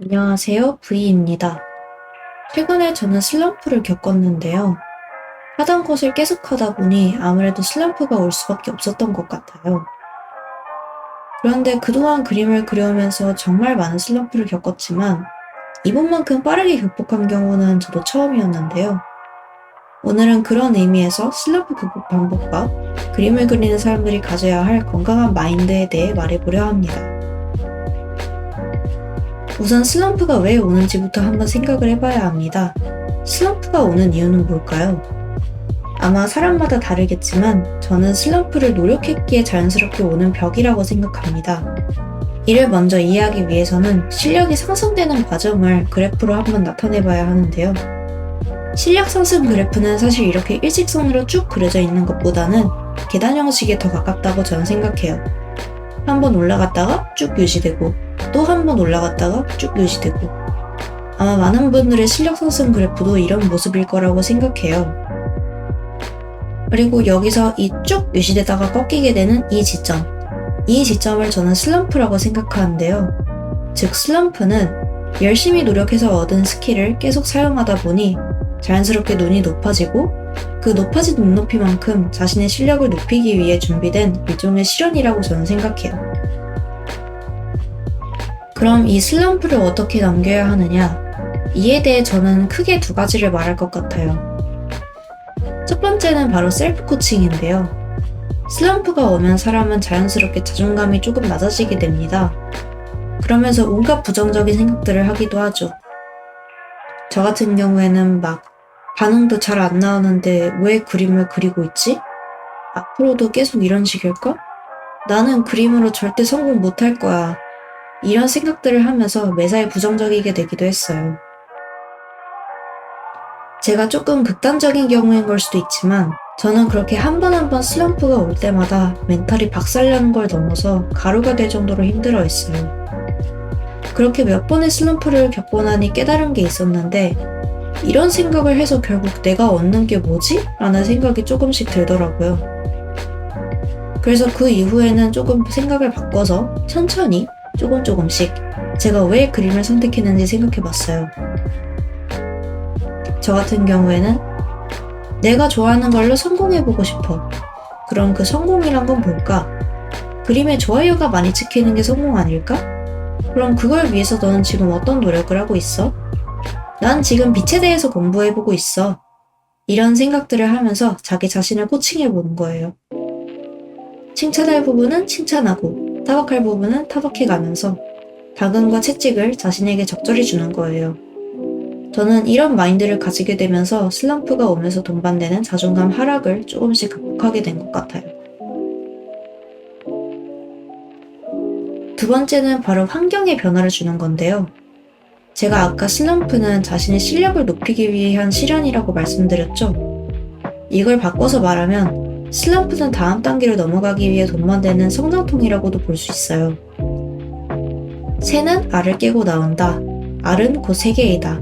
안녕하세요. V입니다. 최근에 저는 슬럼프를 겪었는데요. 하던 것을 계속하다 보니 아무래도 슬럼프가 올 수밖에 없었던 것 같아요. 그런데 그동안 그림을 그려오면서 정말 많은 슬럼프를 겪었지만 이번만큼 빠르게 극복한 경우는 저도 처음이었는데요. 오늘은 그런 의미에서 슬럼프 극복 방법과 그림을 그리는 사람들이 가져야 할 건강한 마인드에 대해 말해보려 합니다. 우선 슬럼프가 왜 오는지부터 한번 생각을 해봐야 합니다. 슬럼프가 오는 이유는 뭘까요? 아마 사람마다 다르겠지만 저는 슬럼프를 노력했기에 자연스럽게 오는 벽이라고 생각합니다. 이를 먼저 이해하기 위해서는 실력이 상승되는 과정을 그래프로 한번 나타내봐야 하는데요. 실력 상승 그래프는 사실 이렇게 일직선으로 쭉 그려져 있는 것보다는 계단 형식에 더 가깝다고 저는 생각해요. 한번 올라갔다가 쭉 유지되고 또 한 번 올라갔다가 쭉 유지되고 아마 많은 분들의 실력 상승 그래프도 이런 모습일 거라고 생각해요. 그리고 여기서 이 쭉 유지되다가 꺾이게 되는 이 지점을 저는 슬럼프라고 생각하는데요. 즉 슬럼프는 열심히 노력해서 얻은 스킬을 계속 사용하다 보니 자연스럽게 눈이 높아지고 그 높아진 눈높이만큼 자신의 실력을 높이기 위해 준비된 일종의 실현이라고 저는 생각해요. 그럼 이 슬럼프를 어떻게 넘겨야 하느냐? 이에 대해 저는 크게 두 가지를 말할 것 같아요. 첫 번째는 바로 셀프 코칭인데요. 슬럼프가 오면 사람은 자연스럽게 자존감이 조금 낮아지게 됩니다. 그러면서 온갖 부정적인 생각들을 하기도 하죠. 저 같은 경우에는 막 반응도 잘 안 나오는데 왜 그림을 그리고 있지? 앞으로도 계속 이런 식일까? 나는 그림으로 절대 성공 못할 거야. 이런 생각들을 하면서 매사에 부정적이게 되기도 했어요. 제가 조금 극단적인 경우인 걸 수도 있지만 저는 그렇게 한 번 한 번 슬럼프가 올 때마다 멘탈이 박살나는 걸 넘어서 가루가 될 정도로 힘들어했어요. 그렇게 몇 번의 슬럼프를 겪고 나니 깨달은 게 있었는데 이런 생각을 해서 결국 내가 얻는 게 뭐지? 라는 생각이 조금씩 들더라고요. 그래서 그 이후에는 조금 생각을 바꿔서 천천히 조금씩 제가 왜 그림을 선택했는지 생각해봤어요. 저 같은 경우에는 내가 좋아하는 걸로 성공해보고 싶어. 그럼 그 성공이란 건 뭘까? 그림에 좋아요가 많이 찍히는 게 성공 아닐까? 그럼 그걸 위해서 너는 지금 어떤 노력을 하고 있어? 난 지금 빛에 대해서 공부해보고 있어. 이런 생각들을 하면서 자기 자신을 코칭해보는 거예요. 칭찬할 부분은 칭찬하고 타박할 부분은 타박해가면서 당근과 채찍을 자신에게 적절히 주는 거예요. 저는 이런 마인드를 가지게 되면서 슬럼프가 오면서 동반되는 자존감 하락을 조금씩 극복하게 된 것 같아요. 두 번째는 바로 환경의 변화를 주는 건데요. 제가 아까 슬럼프는 자신의 실력을 높이기 위한 실현이라고 말씀드렸죠. 이걸 바꿔서 말하면 슬럼프는 다음 단계로 넘어가기 위해 동반되는 성장통이라고도 볼 수 있어요. 새는 알을 깨고 나온다. 알은 곧 세계이다.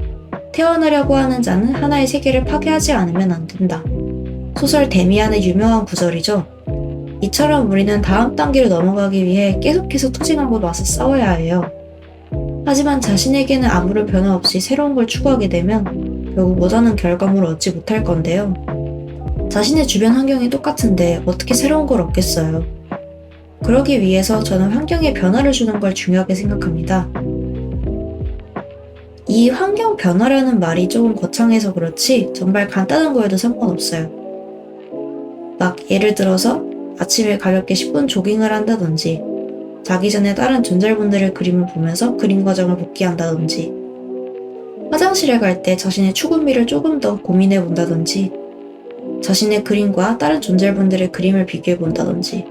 태어나려고 하는 자는 하나의 세계를 파괴하지 않으면 안 된다. 소설 데미안의 유명한 구절이죠. 이처럼 우리는 다음 단계로 넘어가기 위해 계속해서 투쟁하고 나서 싸워야 해요. 하지만 자신에게는 아무런 변화 없이 새로운 걸 추구하게 되면 결국 원하는 결과물을 얻지 못할 건데요. 자신의 주변 환경이 똑같은데 어떻게 새로운 걸 얻겠어요? 그러기 위해서 저는 환경에 변화를 주는 걸 중요하게 생각합니다. 이 환경 변화라는 말이 조금 거창해서 그렇지 정말 간단한 거여도 상관없어요. 막 예를 들어서 아침에 가볍게 10분 조깅을 한다든지 자기 전에 다른 전잘분들의 그림을 보면서 그림 과정을 복기한다든지 화장실에 갈 때 자신의 추구미를 조금 더 고민해 본다든지 자신의 그림과 다른 존잘분들의 그림을 비교해 본다든지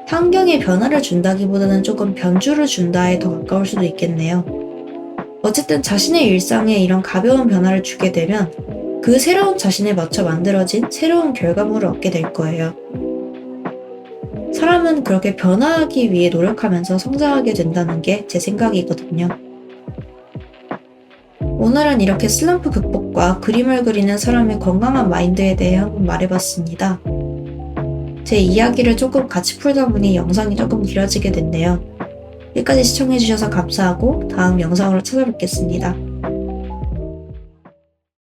환경에 변화를 준다기보다는 조금 변주를 준다에 더 가까울 수도 있겠네요. 어쨌든 자신의 일상에 이런 가벼운 변화를 주게 되면 그 새로운 자신에 맞춰 만들어진 새로운 결과물을 얻게 될 거예요. 사람은 그렇게 변화하기 위해 노력하면서 성장하게 된다는 게 제 생각이거든요. 오늘은 이렇게 슬럼프 극복과 그림을 그리는 사람의 건강한 마인드에 대해 한번 말해봤습니다. 제 이야기를 조금 같이 풀다 보니 영상이 조금 길어지게 됐네요. 끝까지 시청해주셔서 감사하고 다음 영상으로 찾아뵙겠습니다.